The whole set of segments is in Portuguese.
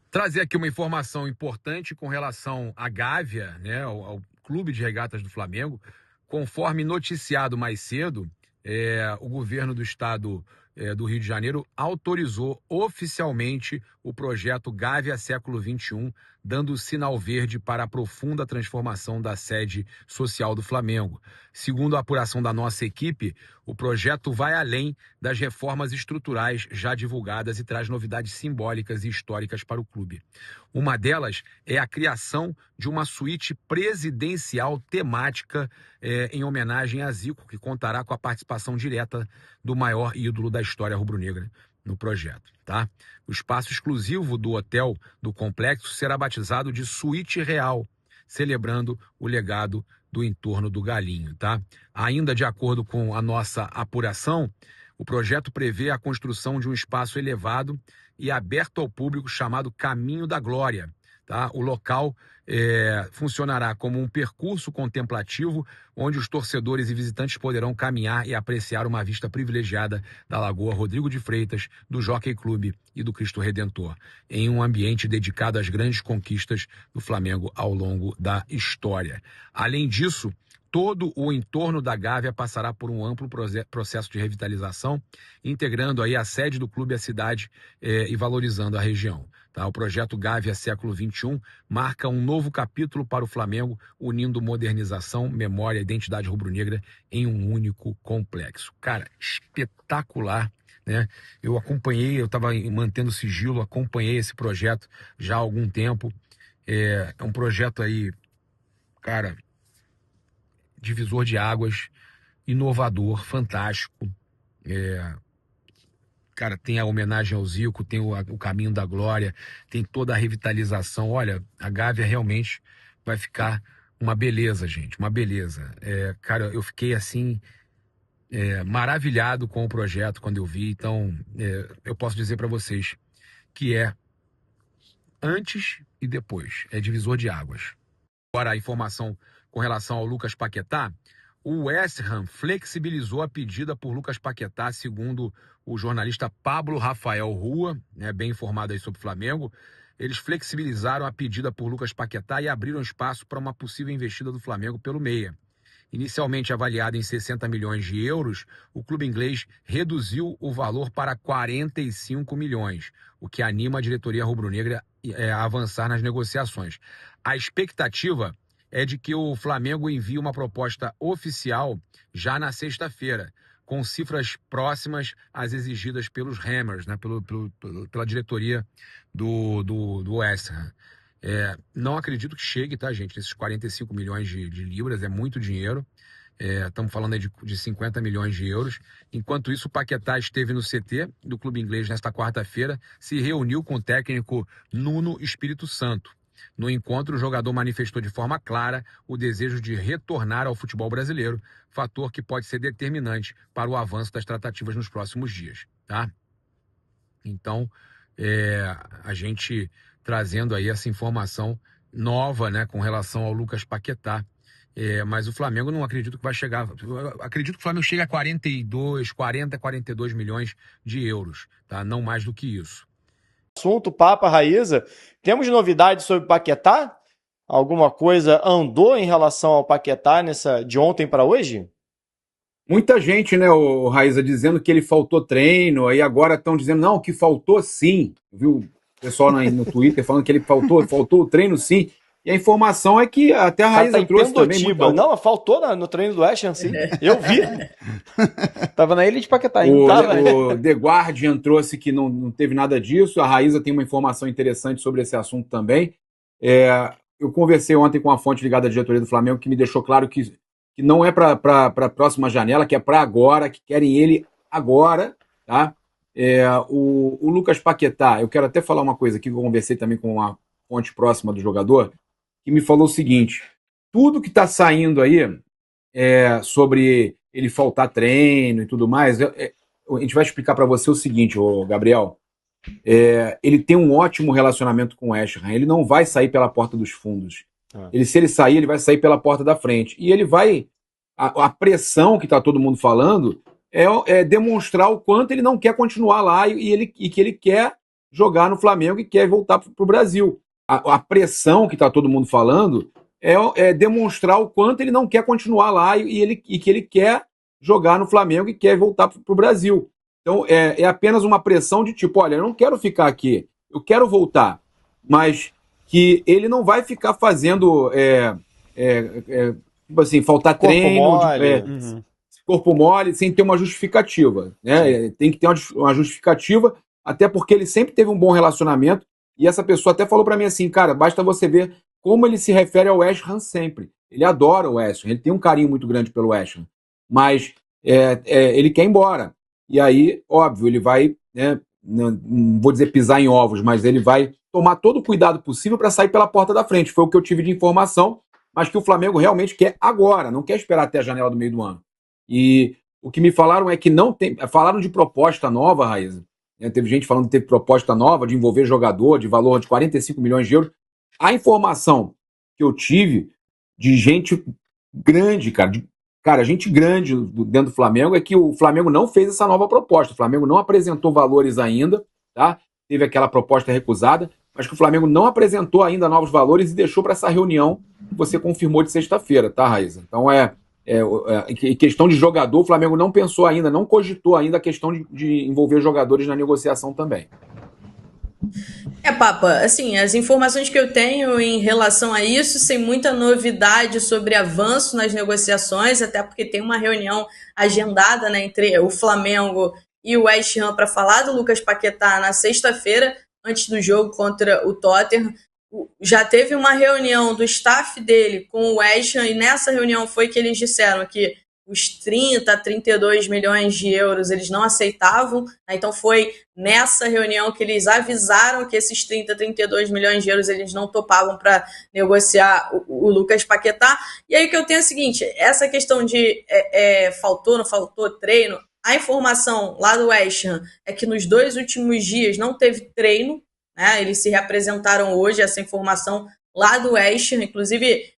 Trazer aqui uma informação importante com relação à Gávea, né, ao Clube de Regatas do Flamengo. Conforme noticiado mais cedo, o governo do estado do Rio de Janeiro autorizou oficialmente o projeto Gávea Século XXI, dando sinal verde para a profunda transformação da sede social do Flamengo. Segundo a apuração da nossa equipe, o projeto vai além das reformas estruturais já divulgadas e traz novidades simbólicas e históricas para o clube. Uma delas é a criação de uma suíte presidencial temática em homenagem a Zico, que contará com a participação direta do maior ídolo da história rubro-negra no projeto, tá? O espaço exclusivo do hotel do complexo será batizado de Suíte Real, celebrando o legado do entorno do Galinho, tá? Ainda de acordo com a nossa apuração, o projeto prevê a construção de um espaço elevado e aberto ao público chamado Caminho da Glória, tá? O local funcionará como um percurso contemplativo, onde os torcedores e visitantes poderão caminhar e apreciar uma vista privilegiada da Lagoa Rodrigo de Freitas, do Jockey Clube e do Cristo Redentor, em um ambiente dedicado às grandes conquistas do Flamengo ao longo da história. Além disso, todo o entorno da Gávea passará por um amplo processo de revitalização, integrando aí a sede do clube à cidade e valorizando a região. Tá? O projeto Gávea Século XXI marca um novo capítulo para o Flamengo, unindo modernização, memória e identidade rubro-negra em um único complexo. Cara, espetacular, né? Eu estava mantendo sigilo, acompanhei esse projeto já há algum tempo. É um projeto aí, cara, divisor de águas, inovador, fantástico. Cara, tem a homenagem ao Zico, tem o Caminho da Glória, tem toda a revitalização. Olha, a Gávea realmente vai ficar uma beleza, gente, uma beleza. Cara, eu fiquei assim, maravilhado com o projeto quando eu vi. Então, eu posso dizer para vocês que é antes e depois, é divisor de águas. Agora, a informação com relação ao Lucas Paquetá. O West Ham flexibilizou a pedida por Lucas Paquetá, segundo o jornalista Pablo Rafael Rua, né, bem informado aí sobre o Flamengo. Eles flexibilizaram a pedida por Lucas Paquetá e abriram espaço para uma possível investida do Flamengo pelo meia. Inicialmente avaliado em 60 milhões de euros, o clube inglês reduziu o valor para 45 milhões, o que anima a diretoria rubro-negra a avançar nas negociações. A expectativa é de que o Flamengo envie uma proposta oficial já na sexta-feira, com cifras próximas às exigidas pelos Hammers, né, pela diretoria do West Ham. Não acredito que chegue, tá, gente? Esses 45 milhões de libras é muito dinheiro. Estamos falando aí de 50 milhões de euros. Enquanto isso, o Paquetá esteve no CT do clube inglês nesta quarta-feira, se reuniu com o técnico Nuno Espírito Santo. No encontro, o jogador manifestou de forma clara o desejo de retornar ao futebol brasileiro, fator que pode ser determinante para o avanço das tratativas nos próximos dias, tá? Então, a gente trazendo aí essa informação nova, né, com relação ao Lucas Paquetá. Mas o Flamengo não acredito que vai chegar. Acredito que o Flamengo chega a 42 milhões de euros, tá? Não mais do que isso. Assunto, Papa, Raíza. Temos novidades sobre o Paquetá? Alguma coisa andou em relação ao Paquetá de ontem para hoje? Muita gente, né, o Raíza, dizendo que ele faltou treino, aí agora estão dizendo, não, que faltou sim. Viu o pessoal no Twitter falando que ele faltou o treino sim. E a informação é que até a Raíza trouxe também. Não, faltou no treino do West Ham, sim. Eu vi. Tava na ilha de Paquetá. O The Guardian trouxe que não teve nada disso. A Raíza tem uma informação interessante sobre esse assunto também. Eu conversei ontem com uma fonte ligada à diretoria do Flamengo que me deixou claro que não é para a próxima janela, que é para agora, que querem ele agora, tá? O Lucas Paquetá, eu quero até falar uma coisa aqui que eu conversei também com uma fonte próxima do jogador, que me falou o seguinte: tudo que está saindo aí sobre ele faltar treino e tudo mais, a gente vai explicar para você o seguinte, Gabriel. Ele tem um ótimo relacionamento com o West Ham, ele não vai sair pela porta dos fundos. Se ele sair, ele vai sair pela porta da frente. E ele vai... A pressão que está todo mundo falando é demonstrar o quanto ele não quer continuar lá e que ele quer jogar no Flamengo e quer voltar para o Brasil. A pressão que está todo mundo falando é demonstrar o quanto ele não quer continuar lá e que ele quer jogar no Flamengo e quer voltar para o Brasil. Então é apenas uma pressão de tipo, olha, eu não quero ficar aqui, eu quero voltar, mas que ele não vai ficar fazendo tipo assim, faltar Corpo treino, mole. corpo mole, sem ter uma justificativa, né? Tem que ter uma justificativa, até porque ele sempre teve um bom relacionamento, e essa pessoa até falou para mim assim, cara, basta você ver como ele se refere ao West Ham sempre. Ele adora o West Ham, ele tem um carinho muito grande pelo West Ham, mas ele quer ir embora. E aí, óbvio, ele vai, né, não vou dizer pisar em ovos, mas ele vai tomar todo o cuidado possível para sair pela porta da frente. Foi o que eu tive de informação, mas que o Flamengo realmente quer agora, não quer esperar até a janela do meio do ano. E o que me falaram é que não tem. Falaram de proposta nova, Raíza. Teve gente falando que teve proposta nova de envolver jogador de valor de 45 milhões de euros. A informação que eu tive de gente grande, gente grande dentro do Flamengo, é que o Flamengo não fez essa nova proposta. O Flamengo não apresentou valores ainda, tá? Teve aquela proposta recusada, mas que o Flamengo não apresentou ainda novos valores e deixou para essa reunião que você confirmou de sexta-feira, tá, Raíza? Então em questão de jogador, o Flamengo não pensou ainda, não cogitou ainda a questão de envolver jogadores na negociação também. Papa, assim, as informações que eu tenho em relação a isso, sem muita novidade sobre avanço nas negociações, até porque tem uma reunião agendada, né, entre o Flamengo e o West Ham para falar do Lucas Paquetá na sexta-feira, antes do jogo contra o Tottenham. Já teve uma reunião do staff dele com o West Ham, e nessa reunião foi que eles disseram que os 30 a 32 milhões de euros eles não aceitavam, né? Então foi nessa reunião que eles avisaram que esses 30 a 32 milhões de euros eles não topavam para negociar o Lucas Paquetá. E aí o que eu tenho é o seguinte, essa questão de faltou, não faltou treino, a informação lá do West Ham é que nos 2 últimos dias não teve treino, né? Eles se reapresentaram hoje, essa informação lá do West Ham, inclusive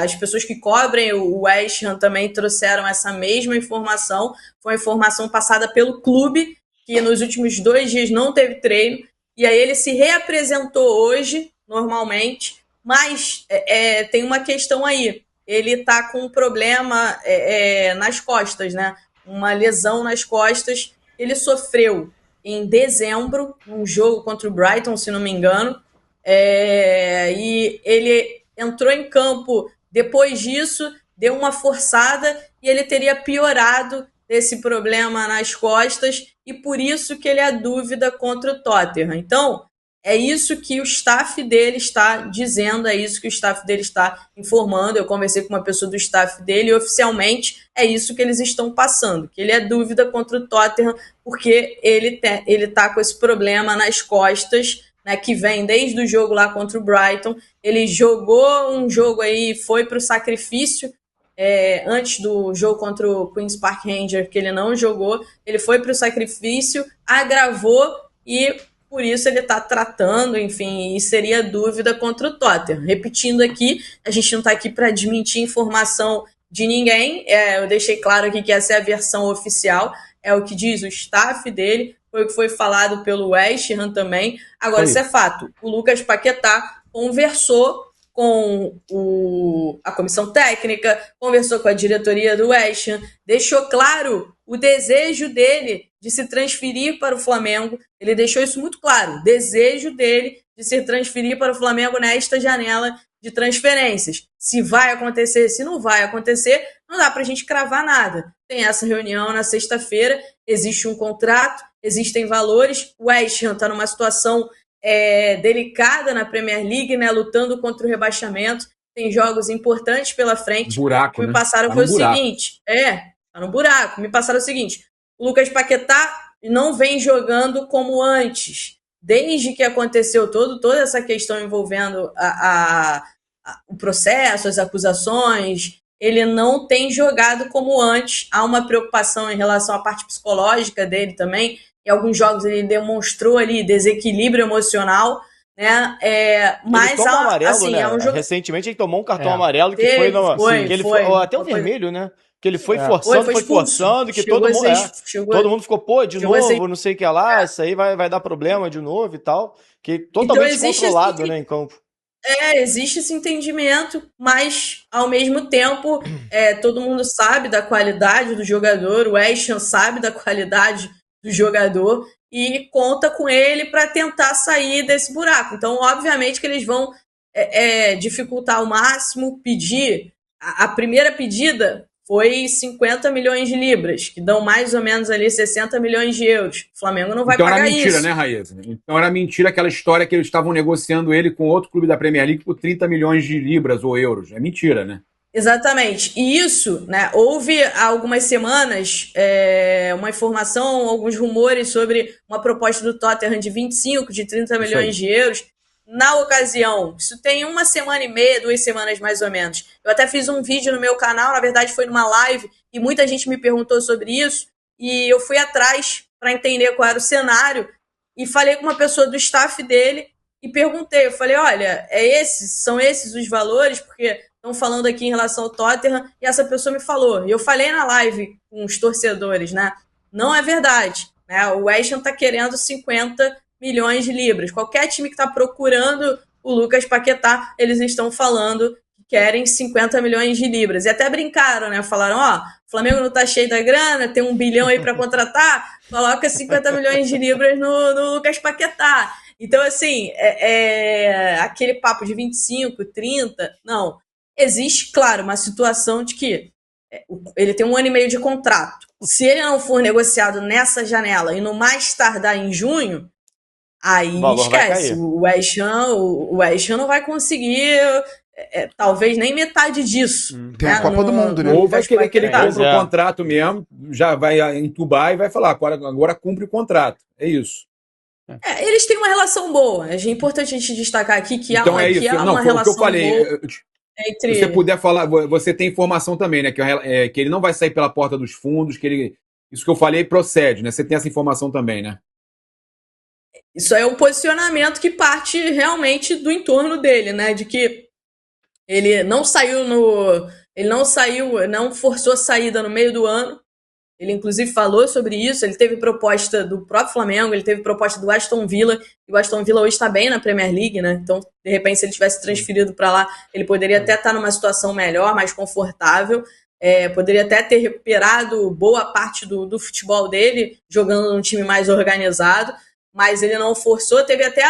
as pessoas que cobrem o West Ham também trouxeram essa mesma informação, foi uma informação passada pelo clube, que nos últimos 2 dias não teve treino, e aí ele se reapresentou hoje, normalmente, mas tem uma questão aí, ele está com um problema nas costas, né? Uma lesão nas costas, ele sofreu em dezembro, um jogo contra o Brighton, se não me engano, e ele entrou em campo depois disso, deu uma forçada e ele teria piorado esse problema nas costas e por isso que ele é dúvida contra o Tottenham. Então, é isso que o staff dele está dizendo, é isso que o staff dele está informando. Eu conversei com uma pessoa do staff dele e oficialmente é isso que eles estão passando, que ele é dúvida contra o Tottenham porque ele está com esse problema nas costas, né, que vem desde o jogo lá contra o Brighton. Ele jogou um jogo aí, foi para o sacrifício, antes do jogo contra o Queen's Park Rangers, que ele não jogou, ele foi para o sacrifício, agravou e por isso ele está tratando, enfim, e seria dúvida contra o Tottenham. Repetindo aqui, a gente não está aqui para desmentir informação de ninguém, eu deixei claro aqui que essa é a versão oficial, é o que diz o staff dele, foi o que foi falado pelo West Ham também. Agora, isso é fato. O Lucas Paquetá conversou com a comissão técnica, conversou com a diretoria do West Ham, deixou claro o desejo dele de se transferir para o Flamengo. Ele deixou isso muito claro, o desejo dele de se transferir para o Flamengo nesta janela de transferências. Se vai acontecer, se não vai acontecer, não dá para a gente cravar nada. Tem essa reunião na sexta-feira, existe um contrato, existem valores, o West Ham está numa situação delicada na Premier League, né, lutando contra o rebaixamento, tem jogos importantes pela frente. Buraco, o que me né? passaram Tá foi o buraco. seguinte, tá no buraco, me passaram o seguinte, o Lucas Paquetá não vem jogando como antes, desde que aconteceu toda essa questão envolvendo o processo, as acusações, ele não tem jogado como antes, há uma preocupação em relação à parte psicológica dele também. Em alguns jogos ele demonstrou ali desequilíbrio emocional, né? Mas ele toma amarelo, assim, né? É um jogo... Recentemente ele tomou um cartão amarelo que foi foi até o vermelho, né? Que ele foi Foi forçando, foi expulso. forçando, que Chegou todo a mundo, ser- todo mundo ficou, pô, de chegou a ser- novo, não sei o que lá, isso aí vai dar problema de novo e tal. Que Então, totalmente existe descontrolado, né, em campo. existe esse entendimento, mas ao mesmo tempo todo mundo sabe da qualidade do jogador, o West Ham sabe da qualidade do jogador e conta com ele para tentar sair desse buraco. Então, obviamente que eles vão dificultar ao máximo, pedir. A primeira pedida foi 50 milhões de libras, que dão mais ou menos ali 60 milhões de euros. O Flamengo não vai Então pagar era mentira, isso. né, Raíssa? Então era mentira aquela história que eles estavam negociando ele com outro clube da Premier League por 30 milhões de libras ou euros. É mentira, né? Exatamente. E isso, né? Houve há algumas semanas uma informação, alguns rumores sobre uma proposta do Tottenham de 25, de 30 milhões de euros. Na ocasião, isso tem uma semana e meia, 2 semanas mais ou menos. Eu até fiz um vídeo no meu canal, na verdade foi numa live, e muita gente me perguntou sobre isso. E eu fui atrás para entender qual era o cenário e falei com uma pessoa do staff dele e perguntei. Eu falei: olha, são esses os valores? Porque estão falando aqui em relação ao Tottenham, e essa pessoa me falou. E eu falei na live com os torcedores, né? Não é verdade. Né? O West Ham está querendo 50 milhões de libras. Qualquer time que está procurando o Lucas Paquetá, eles estão falando que querem 50 milhões de libras. E até brincaram, né? Falaram: ó, o Flamengo não tá cheio da grana, tem 1 bilhão aí para contratar, coloca 50 milhões de libras no Lucas Paquetá. Então, assim, aquele papo de 25, 30, não. Existe, claro, uma situação de que ele tem 1 ano e meio de contrato. Se ele não for negociado nessa janela e no mais tardar em junho, aí esquece. O West Ham não vai conseguir talvez nem metade disso. Tem a Copa do Mundo, né? Ou vai querer que ele cumpra o contrato mesmo, já vai entubar e vai falar: agora cumpre o contrato. É isso. Eles têm uma relação boa. É importante a gente destacar aqui que então há uma relação boa. Se você puder falar, você tem informação também, né? Que ele não vai sair pela porta dos fundos, isso que eu falei procede, né? Você tem essa informação também, né? Isso é um posicionamento que parte realmente do entorno dele, né? De que ele não forçou a saída no meio do ano. Ele, inclusive, falou sobre isso. Ele teve proposta do próprio Flamengo, ele teve proposta do Aston Villa, e o Aston Villa hoje está bem na Premier League, né? Então, de repente, se ele tivesse transferido para lá, ele poderia até estar numa situação melhor, mais confortável. Poderia até ter recuperado boa parte do futebol dele, jogando num time mais organizado, mas ele não forçou. Teve até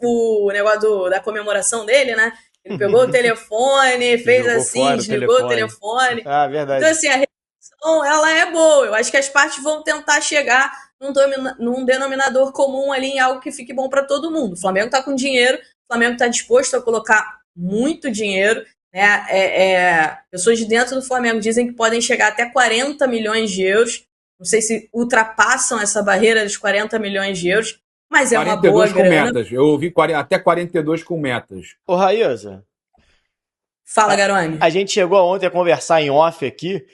o negócio da comemoração dele, né? Ele pegou o telefone, fez assim, desligou o telefone. Ah, verdade. Então, assim, a relação, ela é boa. Eu acho que as partes vão tentar chegar num denominador comum ali, em algo que fique bom para todo mundo. O Flamengo está com dinheiro, o Flamengo está disposto a colocar muito dinheiro. Né? Pessoas de dentro do Flamengo dizem que podem chegar até 40 milhões de euros. Não sei se ultrapassam essa barreira dos 40 milhões de euros, mas é uma boa com grana. Metas. Eu ouvi até 42 com metas. Ô, Raíssa. Fala, Garoni. A gente chegou ontem a conversar em off aqui